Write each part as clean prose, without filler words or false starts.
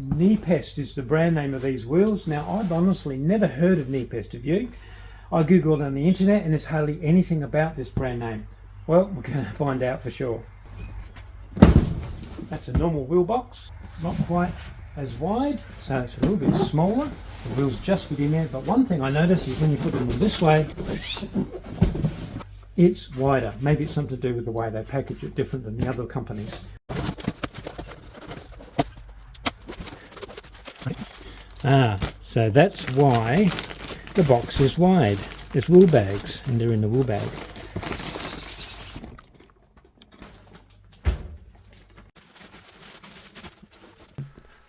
Nepest is the brand name of these wheels. Now, I've honestly never heard of Nepest, have you? I googled on the internet and there's hardly anything about this brand name. Well, we're going to find out for sure. That's a normal wheel box, not quite as wide, so it's a little bit smaller. The wheels just fit in there, but one thing I noticed is when you put them this way, it's wider. Maybe it's something to do with the way they package it, different than the other companies. So that's why the box is wide. There's wheel bags, and they're in the wheel bag.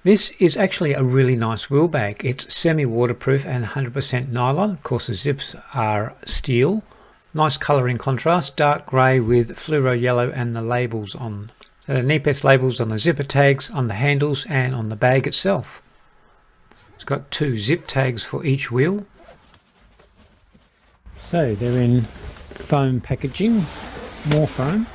This is actually a really nice wheel bag. It's semi-waterproof and 100% nylon. Of course, the zips are steel. Nice colouring contrast, dark grey with fluoro yellow and the labels on. So the Nepest labels on the zipper tags, on the handles and on the bag itself. It's got 2 zip tags for each wheel. So they're in foam packaging, more foam.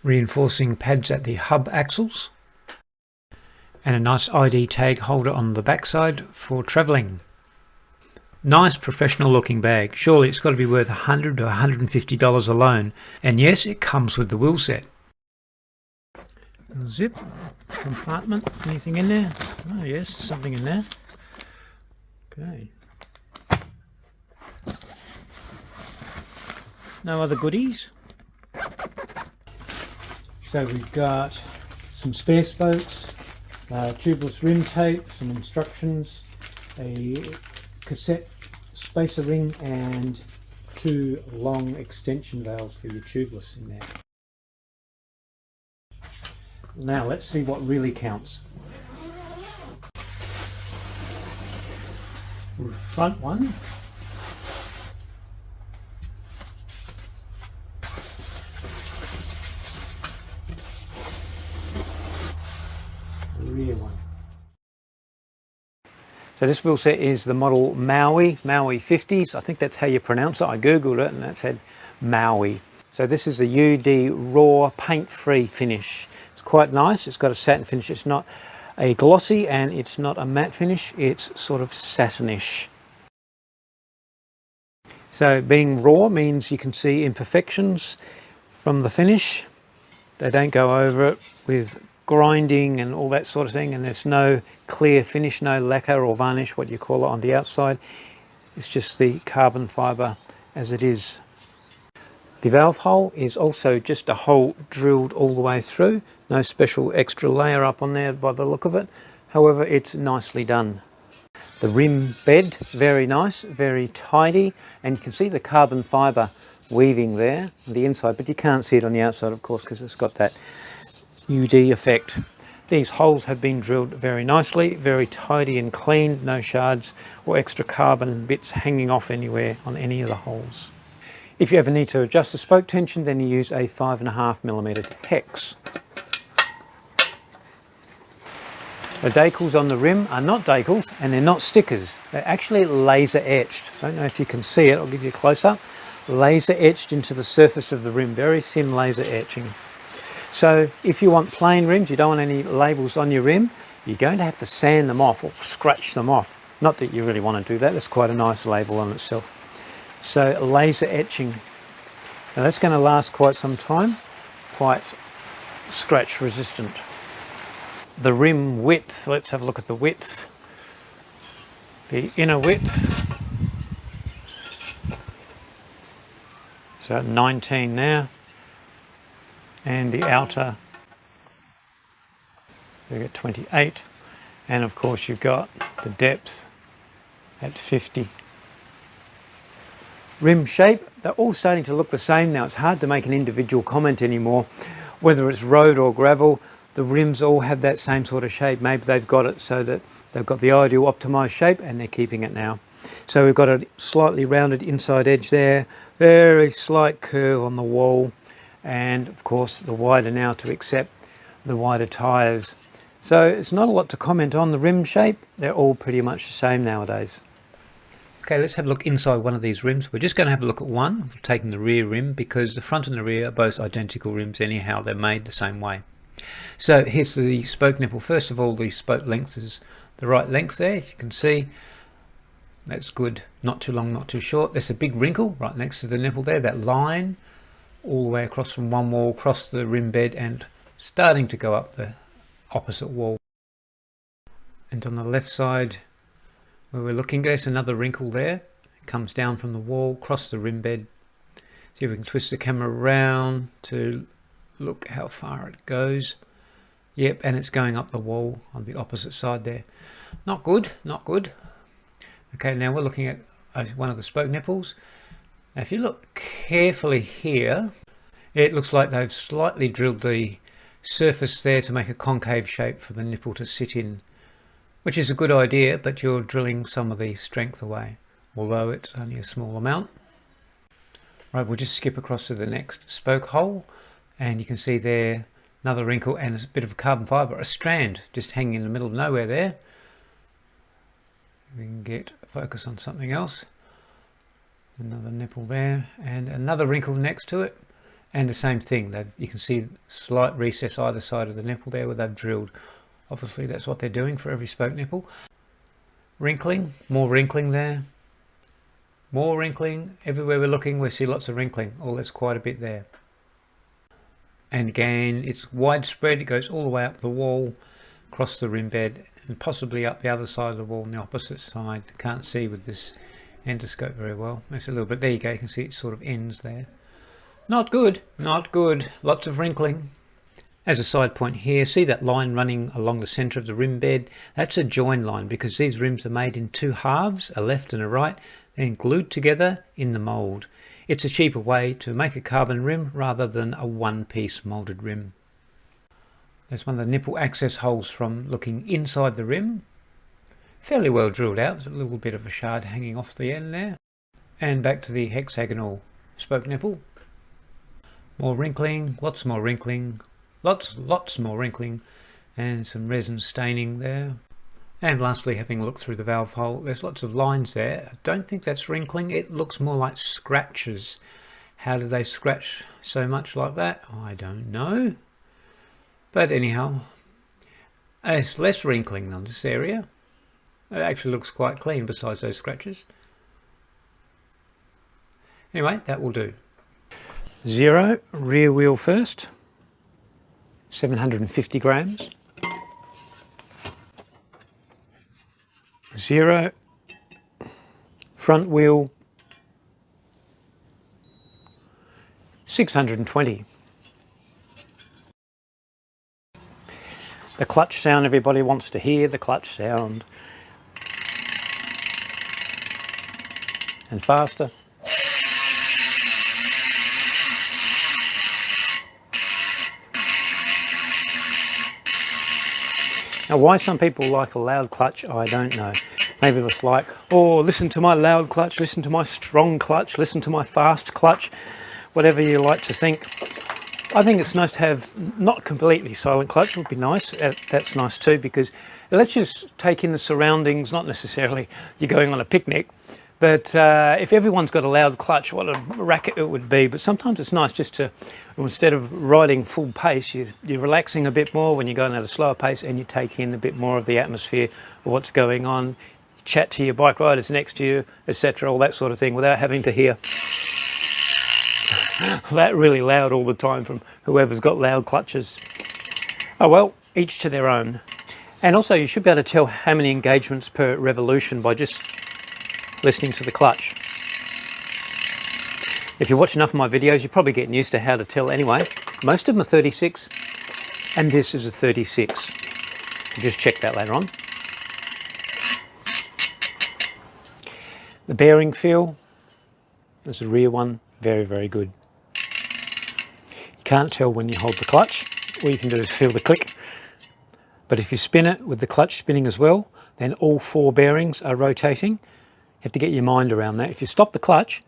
Reinforcing pads at the hub axles. And a nice ID tag holder on the backside for travelling. Nice professional looking bag. Surely it's got to be worth $100 to $150 alone. And yes, it comes with the wheel set. Zip compartment, anything in there? Oh yes, something in there. Okay. No other goodies. So we've got some spare spokes, tubeless rim tape, some instructions, a cassette spacer ring and 2 long extension valves for your tubeless in there. Now let's see what really counts. Front one. Rear one. So this wheel set is the model Maui 50s. I think that's how you pronounce it. I googled it and that said Maui. So this is a UD raw paint-free finish. It's quite nice. It's got a satin finish. It's not a glossy and it's not a matte finish. It's sort of satinish. So being raw means you can see imperfections from the finish. They don't go over it with grinding and all that sort of thing, and there's no clear finish, no lacquer or varnish, what you call it, on the outside. It's just the carbon fibre as it is. The valve hole is also just a hole drilled all the way through, no special extra layer up on there by the look of it. However, it's nicely done. The rim bed, very nice, very tidy, and you can see the carbon fibre weaving there on the inside, but you can't see it on the outside, of course, because it's got that UD effect. These holes have been drilled very nicely, very tidy and clean, no shards or extra carbon bits hanging off anywhere on any of the holes. If you ever need to adjust the spoke tension, then you use a 5.5mm hex. The decals on the rim are not decals and they're not stickers. They're actually laser etched. I don't know if you can see it, I'll give you a close up. Laser etched into the surface of the rim, very thin laser etching. So if you want plain rims, you don't want any labels on your rim, you're going to have to sand them off or scratch them off. Not that you really want to do that, that's quite a nice label on itself. So laser etching. Now that's going to last quite some time, quite scratch resistant. The rim width, let's have a look at the width. The inner width, so 19 now. And the outer, you get 28, and of course you've got the depth at 50. Rim shape, they're all starting to look the same now. It's hard to make an individual comment anymore. Whether it's road or gravel, the rims all have that same sort of shape. Maybe they've got it so that they've got the ideal optimized shape and they're keeping it now. So we've got a slightly rounded inside edge there, very slight curve on the wall, and of course the wider now to accept the wider tyres. So it's not a lot to comment on the rim shape. They're all pretty much the same nowadays. Okay, let's have a look inside one of these rims. We're just going to have a look at one, taking the rear rim, because the front and the rear are both identical rims anyhow. They're made the same way. So here's the spoke nipple. First of all, the spoke length is the right length there. As you can see, that's good. Not too long, not too short. There's a big wrinkle right next to the nipple there. That line all the way across from one wall, across the rim bed, and starting to go up the opposite wall. And on the left side, where we're looking, there's another wrinkle there. It comes down from the wall, across the rim bed. See if we can twist the camera around to look how far it goes. Yep, and it's going up the wall on the opposite side there. Not good, not good. Okay, now we're looking at one of the spoke nipples. Now if you look carefully here, it looks like they've slightly drilled the surface there to make a concave shape for the nipple to sit in, which is a good idea, but you're drilling some of the strength away, although it's only a small amount. Right, we'll just skip across to the next spoke hole, and you can see there another wrinkle and a bit of carbon fibre, a strand just hanging in the middle of nowhere there. We can get focus on something else. Another nipple there, and another wrinkle next to it, and the same thing. You can see slight recess either side of the nipple there where they've drilled. Obviously that's what they're doing for every spoke nipple. Wrinkling, more wrinkling there. More wrinkling. Everywhere we're looking we see lots of wrinkling. Oh, there's quite a bit there. And again, it's widespread. It goes all the way up the wall, across the rim bed, and possibly up the other side of the wall on the opposite side. Can't see with this endoscope very well. That's a little bit. There you go. You can see it sort of ends there. Not good. Not good. Lots of wrinkling. As a side point here, see that line running along the centre of the rim bed? That's a join line because these rims are made in two halves, a left and a right, and glued together in the mould. It's a cheaper way to make a carbon rim rather than a one-piece moulded rim. There's one of the nipple access holes from looking inside the rim. Fairly well drilled out. There's a little bit of a shard hanging off the end there. And back to the hexagonal spoke nipple. More wrinkling, lots more wrinkling. Lots more wrinkling, and some resin staining there. And lastly, having a look through the valve hole, there's lots of lines there. I don't think that's wrinkling. It looks more like scratches. How do they scratch so much like that? I don't know. But anyhow, it's less wrinkling on this area. It actually looks quite clean besides those scratches. Anyway, that will do. 0, rear wheel first. 750 grams. 0, front wheel, 620. The clutch sound, everybody wants to hear the clutch sound. And faster. Now why some people like a loud clutch, I don't know. Maybe it's like, oh, listen to my loud clutch, listen to my strong clutch, listen to my fast clutch, whatever you like to think. I think it's nice to have not completely silent clutch, would be nice. That's nice too, because it lets you take in the surroundings, not necessarily you're going on a picnic, but if everyone's got a loud clutch, what a racket it would be. But sometimes it's nice just to, instead of riding full pace, you're relaxing a bit more when you're going at a slower pace, and you take in a bit more of the atmosphere of what's going on. Chat to your bike riders next to you, etc., all that sort of thing, without having to hear that really loud all the time from whoever's got loud clutches. Oh well, each to their own. And also you should be able to tell how many engagements per revolution by just listening to the clutch. If you watch enough of my videos, you're probably getting used to how to tell anyway. Most of them are 36, and this is a 36. Just check that later on. The bearing feel, there's a rear one, very, very good. You can't tell when you hold the clutch. All you can do is feel the click. But if you spin it with the clutch spinning as well, then all 4 bearings are rotating. You have to get your mind around that. If you stop the clutch,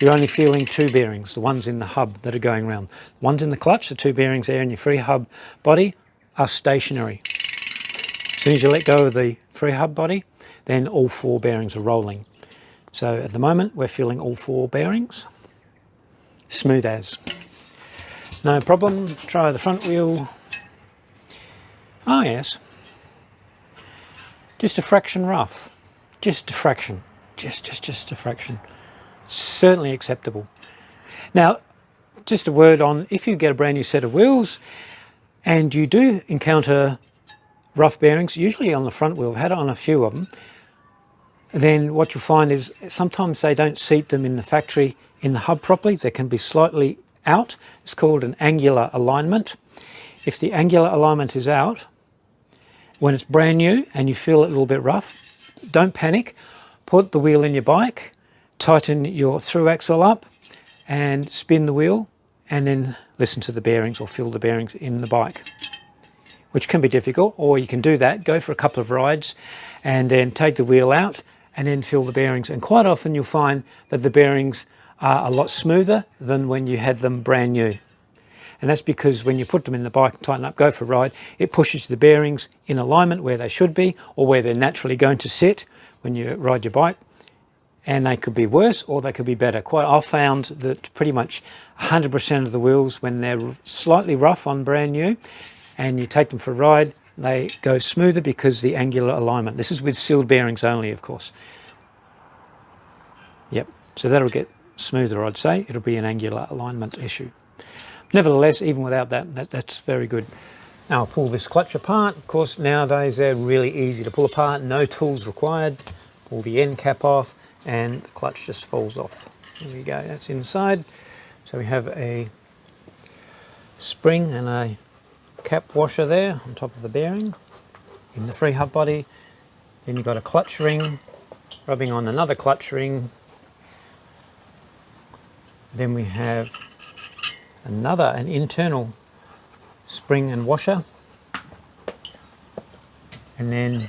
you're only feeling 2 bearings, the ones in the hub that are going around. Ones in the clutch, the 2 bearings there in your free hub body, are stationary. As soon as you let go of the free hub body, then all 4 bearings are rolling. So at the moment we're filling all 4 bearings. Smooth as. No problem. Try the front wheel. Oh yes. Just a fraction rough. Just a fraction. Just a fraction. Certainly acceptable. Now, just a word on if you get a brand new set of wheels and you do encounter rough bearings, usually on the front wheel, I've had it on a few of them, then what you'll find is sometimes they don't seat them in the factory in the hub properly. They can be slightly out. It's called an angular alignment. If the angular alignment is out, when it's brand new and you feel it a little bit rough, don't panic. Put the wheel in your bike, tighten your through axle up and spin the wheel, and then listen to the bearings or feel the bearings in the bike, which can be difficult. Or you can do that, go for a couple of rides and then take the wheel out and then feel the bearings. And quite often you'll find that the bearings are a lot smoother than when you had them brand new. And that's because when you put them in the bike and tighten up, go for a ride, it pushes the bearings in alignment where they should be or where they're naturally going to sit when you ride your bike. And they could be worse or they could be better. I've found that pretty much 100% of the wheels, when they're slightly rough on brand new and you take them for a ride, they go smoother because the angular alignment. This is with sealed bearings only, of course. Yep, so that'll get smoother, I'd say. It'll be an angular alignment issue. Nevertheless, even without that, that's very good. Now I'll pull this clutch apart. Of course, nowadays they're really easy to pull apart, no tools required. Pull the end cap off and the clutch just falls off. There we go, that's inside. So we have a spring and a cap washer there on top of the bearing in the free hub body. Then you've got a clutch ring rubbing on another clutch ring. Then we have an internal spring and washer, and then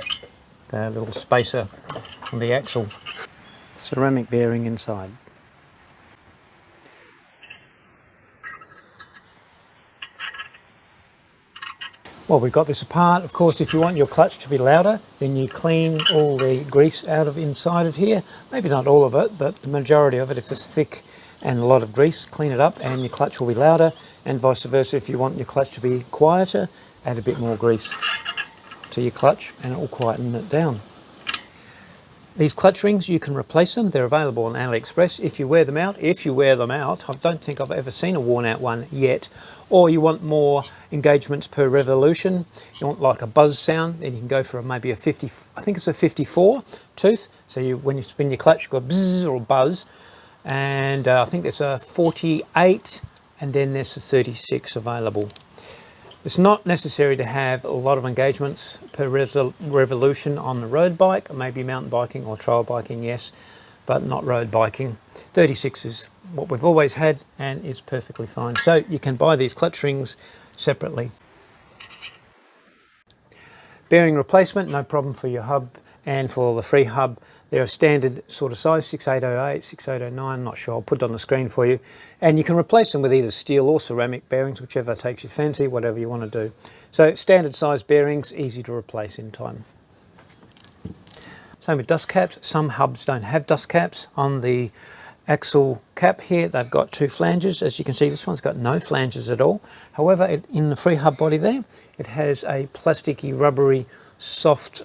the little spacer on the axle, ceramic bearing inside. Well, we've got this apart. Of course, if you want your clutch to be louder, then you clean all the grease out of inside of here. Maybe not all of it, but the majority of it. If it's thick and a lot of grease, clean it up and your clutch will be louder, and vice versa. If you want your clutch to be quieter, add a bit more grease to your clutch and it will quieten it down. These clutch rings, you can replace them. They're available on AliExpress if you wear them out. I don't think I've ever seen a worn out one yet. Or you want more engagements per revolution, you want like a buzz sound, then you can go for maybe a 50, I think it's a 54 tooth. So when you spin your clutch, you've got buzz or buzz. And I think there's a 48 and then there's a 36 available. It's not necessary to have a lot of engagements per revolution on the road bike, maybe mountain biking or trail biking, yes, but not road biking. 36 is what we've always had and is perfectly fine. So you can buy these clutch rings separately. Bearing replacement, no problem for your hub and for the free hub. They're a standard sort of size, 6808, 6809, not sure, I'll put it on the screen for you. And you can replace them with either steel or ceramic bearings, whichever takes your fancy, whatever you want to do. So standard size bearings, easy to replace in time. Same with dust caps. Some hubs don't have dust caps. On the axle cap here, they've got 2 flanges. As you can see, this one's got no flanges at all. However, in the free hub body there, it has a plasticky, rubbery, soft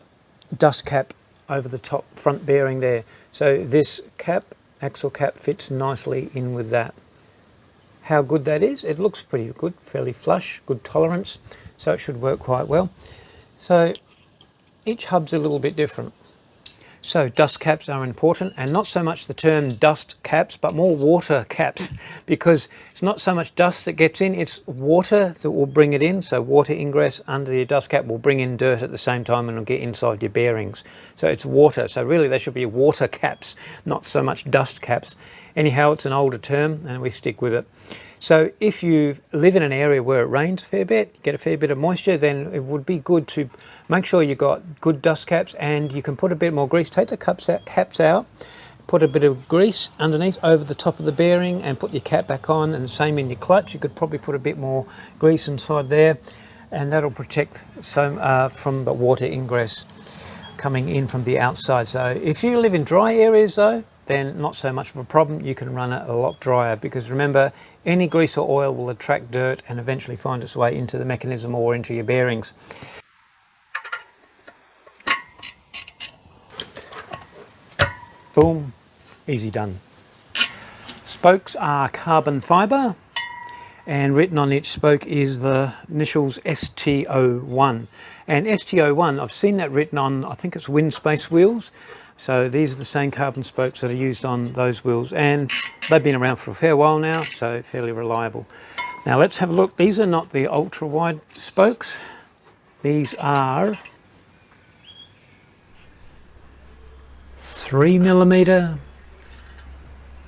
dust cap over the top front bearing there. So this cap, axle cap, fits nicely in with that. How good that is? It looks pretty good, fairly flush, good tolerance, so it should work quite well. So each hub's a little bit different. So dust caps are important, and not so much the term dust caps, but more water caps, because it's not so much dust that gets in, it's water that will bring it in. So water ingress under your dust cap will bring in dirt at the same time and it'll get inside your bearings. So it's water. So really they should be water caps, not so much dust caps. Anyhow, it's an older term and we stick with it. So if you live in an area where it rains a fair bit, get a fair bit of moisture, then it would be good to make sure you've got good dust caps, and you can put a bit more grease. Take the caps out, put a bit of grease underneath over the top of the bearing and put your cap back on, and the same in your clutch. You could probably put a bit more grease inside there and that'll protect from the water ingress coming in from the outside. So if you live in dry areas though, then not so much of a problem. You can run it a lot drier, because remember, any grease or oil will attract dirt and eventually find its way into the mechanism or into your bearings. Boom, easy done. Spokes are carbon fibre, and written on each spoke is the initials STO1. And STO1, I've seen that written on, I think it's wind space wheels. So these are the same carbon spokes that are used on those wheels, and they've been around for a fair while now, so fairly reliable. Now let's have a look. These are not the ultra wide spokes. These are 3mm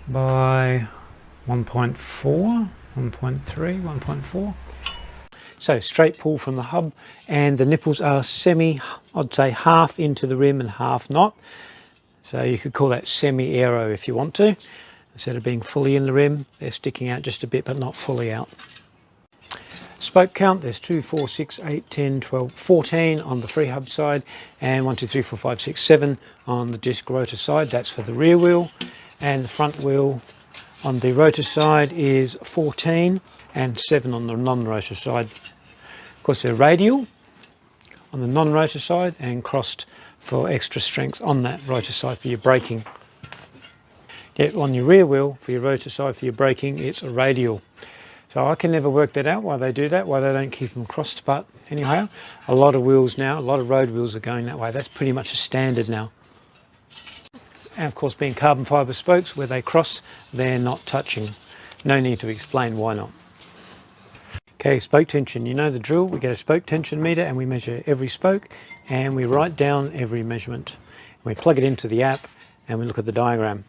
by 1.4, 1.3, 1.4. So straight pull from the hub, and the nipples are I'd say half into the rim and half not. So you could call that semi-aero if you want to. Instead of being fully in the rim, they're sticking out just a bit but not fully out. Spoke count, there's 2, 4, 6, 8, 10, 12, 14 on the free hub side, and 1, 2, 3, 4, 5, 6, 7 on the disc rotor side. That's for the rear wheel. And the front wheel on the rotor side is 14 and 7 on the non-rotor side. Of course, they're radial on the non-rotor side and crossed for extra strength on that rotor side for your braking. Yet on your rear wheel, for your rotor side for your braking, it's a radial. So I can never work that out, why they do that, why they don't keep them crossed. But anyhow, a lot of wheels now, a lot of road wheels are going that way. That's pretty much a standard now. And of course, being carbon fibre spokes, where they cross, they're not touching. No need to explain why not. Okay, spoke tension, you know the drill. We get a spoke tension meter and we measure every spoke, and we write down every measurement. We plug it into the app and we look at the diagram.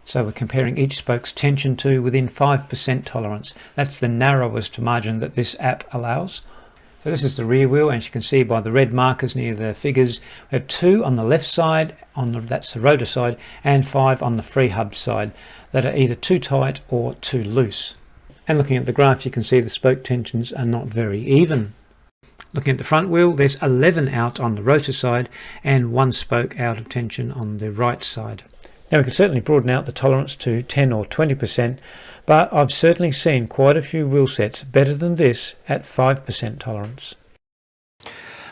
So we're comparing each spoke's tension to within 5% tolerance. That's the narrowest margin that this app allows. So this is the rear wheel, and as you can see by the red markers near the figures, we have 2 on the left side, that's the rotor side, and 5 on the free hub side that are either too tight or too loose. And looking at the graph, you can see the spoke tensions are not very even. Looking at the front wheel, there's 11 out on the rotor side and 1 spoke out of tension on the right side. Now we can certainly broaden out the tolerance to 10 or 20%, but I've certainly seen quite a few wheel sets better than this at 5% tolerance.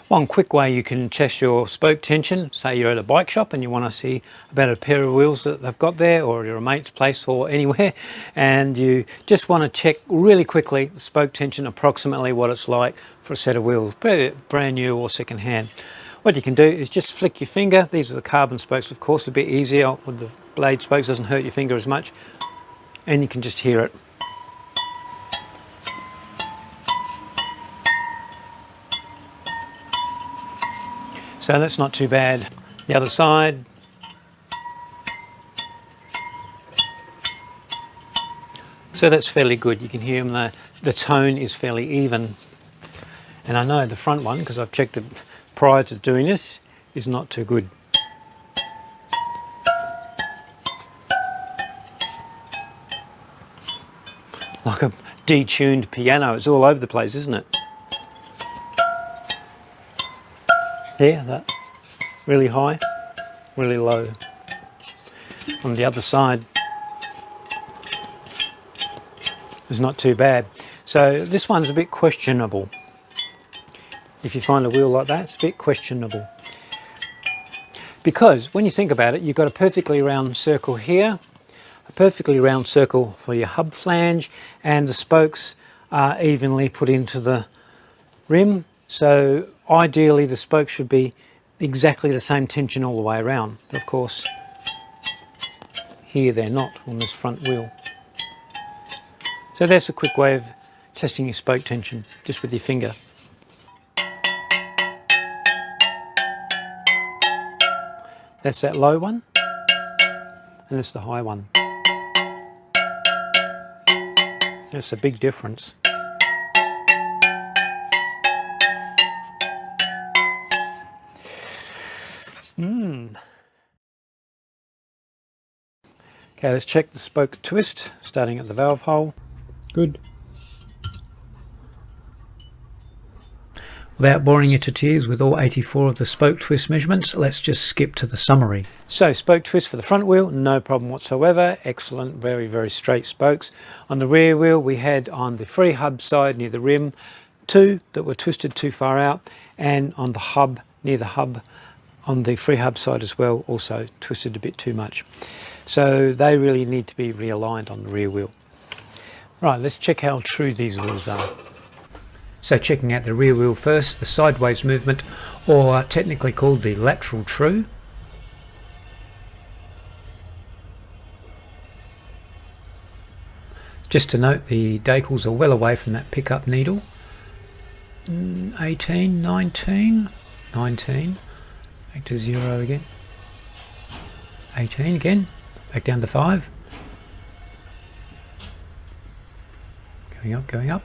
One quick way you can test your spoke tension, say you're at a bike shop and you want to see about a pair of wheels that they've got there, or you're a mate's place or anywhere, and you just want to check really quickly the spoke tension, approximately what it's like for a set of wheels, brand new or second hand. What you can do is just flick your finger. These are the carbon spokes, of course, a bit easier with the blade spokes, doesn't hurt your finger as much, and you can just hear it. So that's not too bad. The other side. So that's fairly good. You can hear them, the tone is fairly even. And I know the front one, because I've checked it prior to doing this, is not too good. Like a detuned piano, it's all over the place, isn't it? Yeah, that really high, really low. On the other side, it's not too bad. So this one's a bit questionable. If you find a wheel like that, it's a bit questionable. Because when you think about it, you've got a perfectly round circle here, a perfectly round circle for your hub flange, and the spokes are evenly put into the rim. So ideally the spokes should be exactly the same tension all the way around. But of course, here they're not on this front wheel. So that's a quick way of testing your spoke tension, just with your finger. That's that low one, and that's the high one. That's a big difference. Okay, let's check the spoke twist, starting at the valve hole. Good. Without boring you to tears with all 84 of the spoke twist measurements, let's just skip to the summary. So spoke twist for the front wheel, no problem whatsoever. Excellent, very, very straight spokes. On the rear wheel, we had on the free hub side near the rim, 2 that were twisted too far out, and on the hub, near the hub, on the free hub side as well, also twisted a bit too much. So they really need to be realigned on the rear wheel. Right, let's check how true these wheels are. So checking out the rear wheel first, the sideways movement, or technically called the lateral true. Just to note, the decals are well away from that pickup needle. 18, 19, 19, back to 0 again. 18 again, back down to 5. Going up,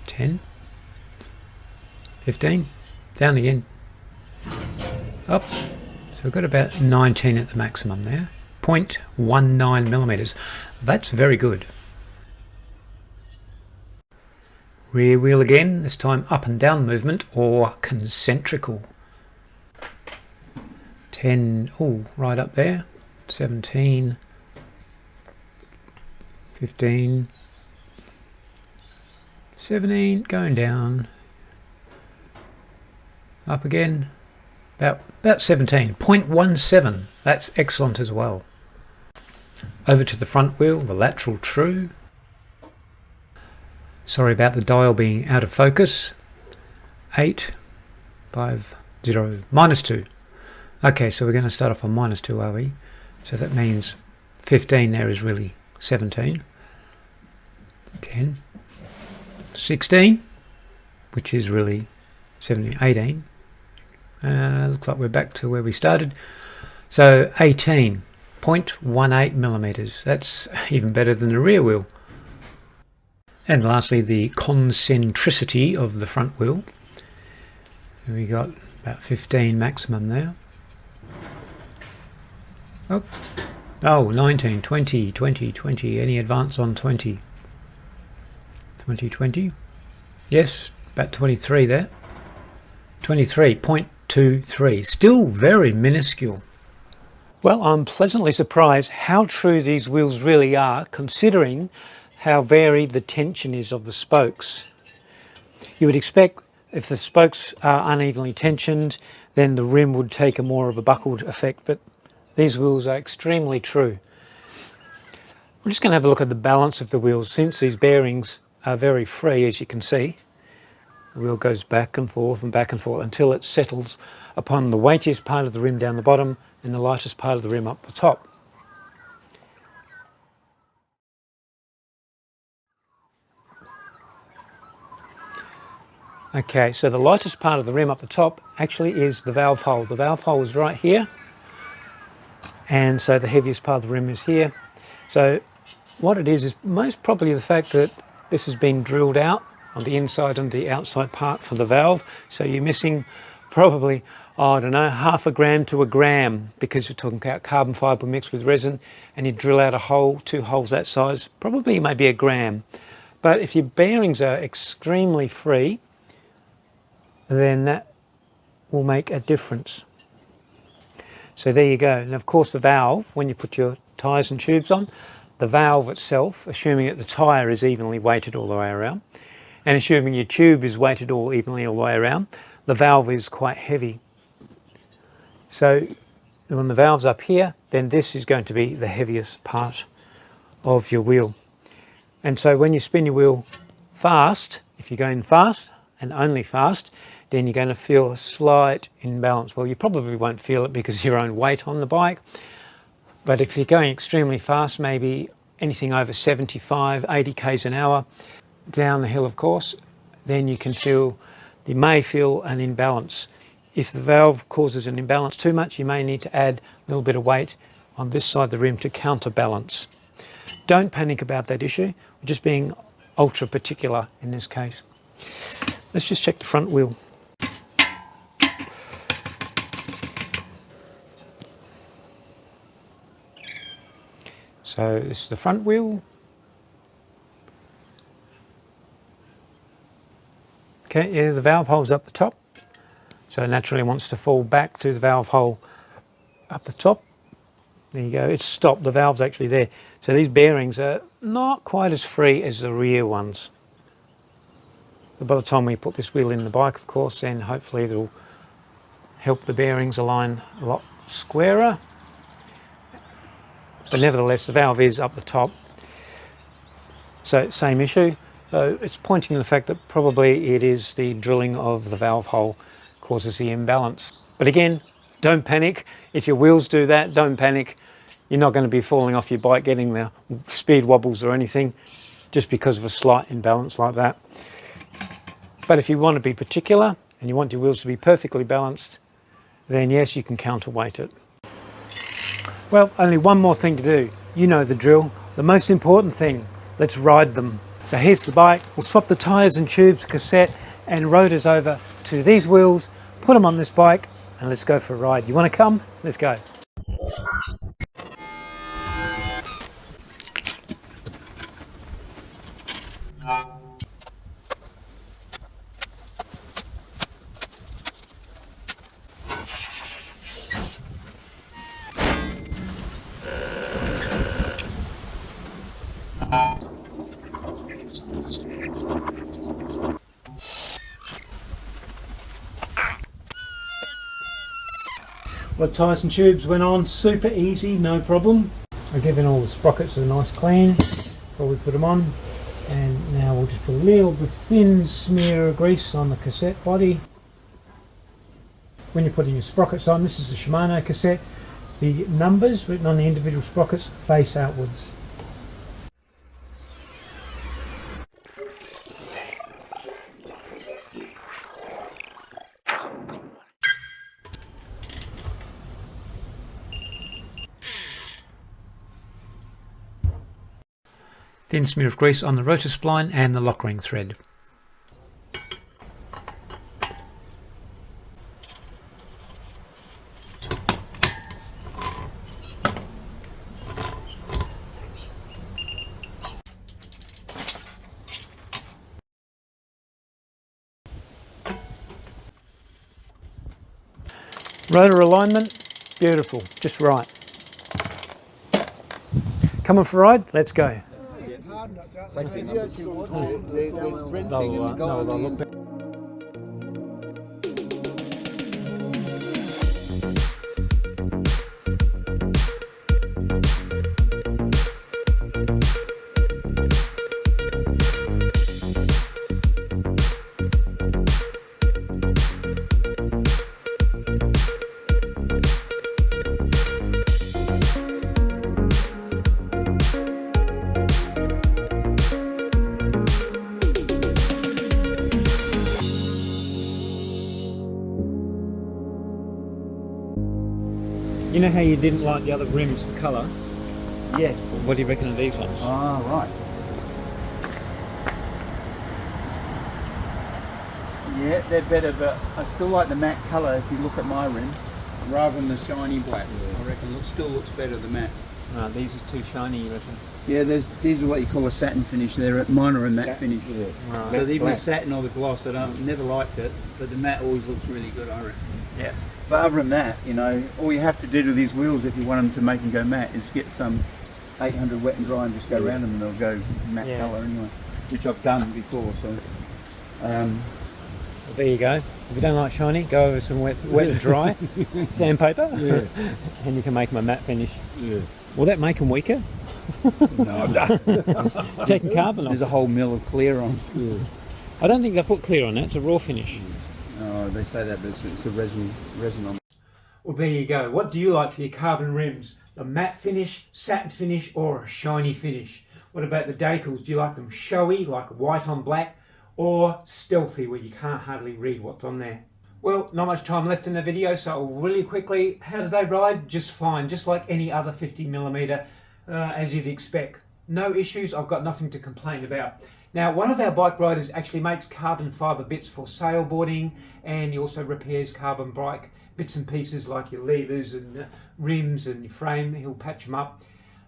10. 15, down again, up. So we've got about 19 at the maximum there. 0.19 millimeters. That's very good. Rear wheel again, this time up and down movement or concentrical. 10, oh, right up there. 17, 15, 17, going down. Up again, about 17, 0.17, that's excellent as well. Over to the front wheel, the lateral true. Sorry about the dial being out of focus. 8, 5, 0, -2. Okay, so we're going to start off on -2, are we? So that means 15 there is really 17. 10, 16, which is really 17, 18. Looks like we're back to where we started. So 18, 0.18 millimeters. That's even better than the rear wheel. And lastly, the concentricity of the front wheel. We got about 15 maximum there. Oh, 19, 20, 20, 20. Any advance on 20? 20, 20. Yes, about 23 there. 23.23. Still very minuscule. Well, I'm pleasantly surprised how true these wheels really are, considering how varied the tension is of the spokes. You would expect if the spokes are unevenly tensioned, then the rim would take a more of a buckled effect, but these wheels are extremely true. We're just going to have a look at the balance of the wheels. Since these bearings are very free, as you can see, the wheel goes back and forth until it settles upon the weightiest part of the rim down the bottom and the lightest part of the rim up the top. Okay, so the lightest part of the rim up the top actually is the valve hole. The valve hole is right here, and so the heaviest part of the rim is here. So what it is most probably the fact that this has been drilled out on the inside and the outside part for the valve. So you're missing probably, I don't know, 0.5 gram to 1 gram, because you're talking about carbon fibre mixed with resin, and you drill out a hole, 2 holes that size, probably maybe 1 gram. But if your bearings are extremely free, then that will make a difference. So there you go. And of course the valve, when you put your tyres and tubes on, the valve itself, assuming that the tyre is evenly weighted all the way around, and assuming your tube is weighted all evenly all the way around, the valve is quite heavy. So when the valve's up here, then this is going to be the heaviest part of your wheel. And so when you spin your wheel fast, if you're going fast and only fast, then you're going to feel a slight imbalance. Well, you probably won't feel it because of your own weight on the bike. But if you're going extremely fast, maybe anything over 75, 80 k's an hour, down the hill of course, then you may feel an imbalance. If the valve causes an imbalance too much, you may need to add a little bit of weight on this side of the rim to counterbalance. Don't panic about that issue. We're just being ultra particular in this case. Let's just check the front wheel. So this is the front wheel. Okay, yeah, the valve hole's up the top. So naturally it wants to fall back to the valve hole up the top. There you go, it's stopped, the valve's actually there. So these bearings are not quite as free as the rear ones. But by the time we put this wheel in the bike, of course, then hopefully it'll help the bearings align a lot squarer. But nevertheless, the valve is up the top. So same issue. So it's pointing to the fact that probably it is the drilling of the valve hole causes the imbalance. But again, don't panic. If your wheels do that, don't panic. You're not going to be falling off your bike getting the speed wobbles or anything just because of a slight imbalance like that. But if you want to be particular and you want your wheels to be perfectly balanced, then yes, you can counterweight it. Well, only one more thing to do. You know the drill. The most important thing, let's ride them. So here's the bike. We'll swap the tyres and tubes, cassette and rotors over to these wheels, put them on this bike, and let's go for a ride. You want to come? Let's go. Well, tyres and tubes went on super easy, no problem. I've given all the sprockets a nice clean before we put them on. And now we'll just put a little bit thin smear of grease on the cassette body. When you're putting your sprockets on, this is a Shimano cassette, the numbers written on the individual sprockets face outwards. Thin smear of grease on the rotor spline and the lock ring thread. Rotor alignment, beautiful, just right. Coming for a ride? Let's go. If you actually watch it, there's printing and the guy on the inside. You know how you didn't like the other rims, the colour? Yes. What do you reckon of these ones? Ah, right. Yeah, they're better, but I still like the matte colour if you look at my rim, rather than the shiny black. I reckon still looks better, the matte. These are too shiny, you reckon? Yeah, these are what you call a satin finish. Mine are a matte finish. Yeah. Right. So even the satin or the gloss, never liked it, but the matte always looks really good, I reckon. Yeah. But other than that, you know, all you have to do to these wheels if you want them to make them go matte is get some 800 wet and dry and just go around them and they'll go matte colour anyway, which I've done before. So well, there you go. If you don't like shiny, go over some wet and dry sandpaper, and you can make them a matte finish. Yeah. Will that make them weaker? No, Taking carbon off. There's a whole mill of clear on. Yeah. I don't think they put clear on that. It's a raw finish. Oh, they say that, but it's a resin on. Well, there you go. What do you like for your carbon rims? A matte finish, satin finish, or a shiny finish? What about the decals? Do you like them showy, like white on black, or stealthy, where you can't hardly read what's on there? Well, not much time left in the video, so really quickly, how did they ride? Just fine, just like any other 50mm, as you'd expect. No issues, I've got nothing to complain about. Now, one of our bike riders actually makes carbon fibre bits for sailboarding, and he also repairs carbon bike bits and pieces like your levers and rims and your frame. He'll patch them up.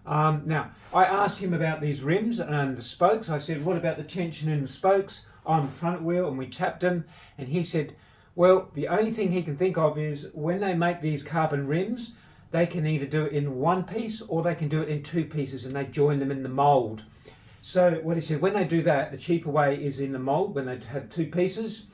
Now, I asked him about these rims and the spokes. I said, what about the tension in the spokes on the front wheel? And we tapped them, and he said, Well, the only thing he can think of is when they make these carbon rims, they can either do it in one piece or they can do it in two pieces, and they join them in the mould. So what he said, when they do that, the cheaper way is in the mould, when they have two pieces.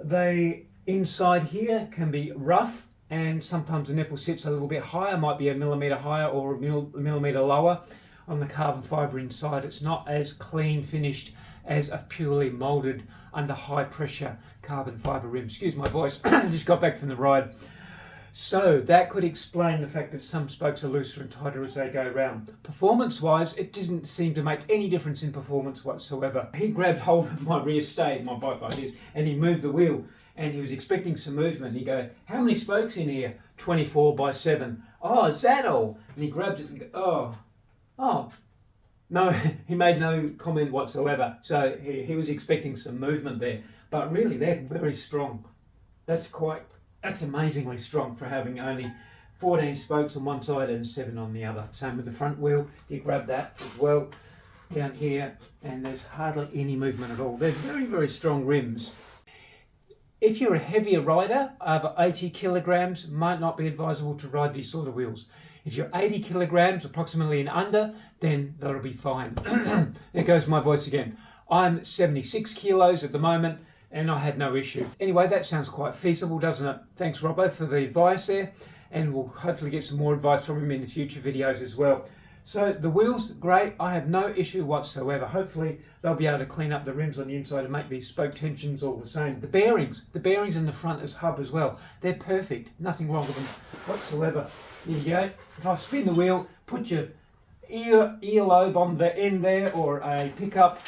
They inside here can be rough, and sometimes the nipple sits a little bit higher, might be a millimetre higher or a millimetre lower. On the carbon fibre inside, it's not as clean finished as a purely moulded under high pressure carbon fibre rim. Excuse my voice, just got back from the ride. So that could explain the fact that some spokes are looser and tighter as they go around. Performance wise, it doesn't seem to make any difference in performance whatsoever. He grabbed hold of my rear stay, my bike like this, and he moved the wheel, and he was expecting some movement. He go, how many spokes in here? 24 by 7. Oh, is that all? And he grabs it and go, oh. No, he made no comment whatsoever. So he was expecting some movement there. But really, they're very strong. That's amazingly strong for having only 14 spokes on one side and 7 on the other. Same with the front wheel. You grab that as well down here, and there's hardly any movement at all. They're very, very strong rims. If you're a heavier rider, over 80 kilograms, might not be advisable to ride these sort of wheels. If you're 80 kilograms, approximately and under, then that'll be fine. There goes my voice again. I'm 76 kilos at the moment, and I had no issue. Anyway, that sounds quite feasible, doesn't it? Thanks, Robbo, for the advice there, and we'll hopefully get some more advice from him in the future videos as well. So the wheels, great. I have no issue whatsoever. Hopefully they'll be able to clean up the rims on the inside and make these spoke tensions all the same. The bearings in the front as hub as well. They're perfect. Nothing wrong with them whatsoever. Here you go. If I spin the wheel, put your earlobe on the end there, or a pickup,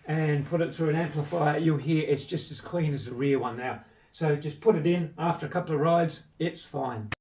and put it through an amplifier, you'll hear it's just as clean as the rear one now. So just put it in after a couple of rides, it's fine.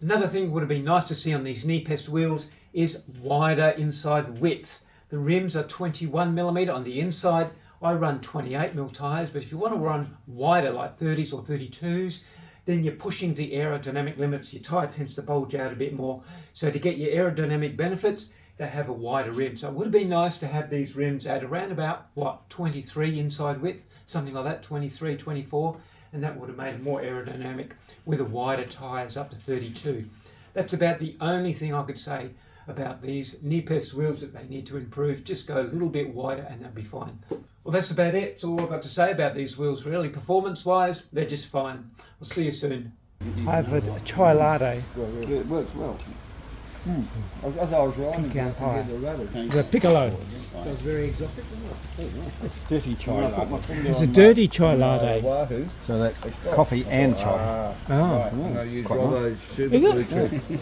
Another thing would have been nice to see on these knee-pest wheels is wider inside width. The rims are 21mm on the inside. I run 28mm tyres, but if you want to run wider, like 30s or 32s, then you're pushing the aerodynamic limits. Your tyre tends to bulge out a bit more. So to get your aerodynamic benefits, they have a wider rim. So it would have been nice to have these rims at around about, 23 inside width, something like that, 23, 24, and that would have made it more aerodynamic with a wider tyres up to 32. That's about the only thing I could say about these knee-pest wheels that they need to improve. Just go a little bit wider and they'll be fine. Well, that's about it. That's all I've got to say about these wheels, really. Performance-wise, they're just fine. We'll see you soon. I have a chai latte. Yeah, it works well. As I was riding, Pecan pie. the The piccolo. That's very exotic, isn't it? Dirty chai latte. It's a dirty chai latte. Wahoo. So that's coffee and chai. Oh. Right, I'm going to use Quite Robbo's super Is blue it? chew.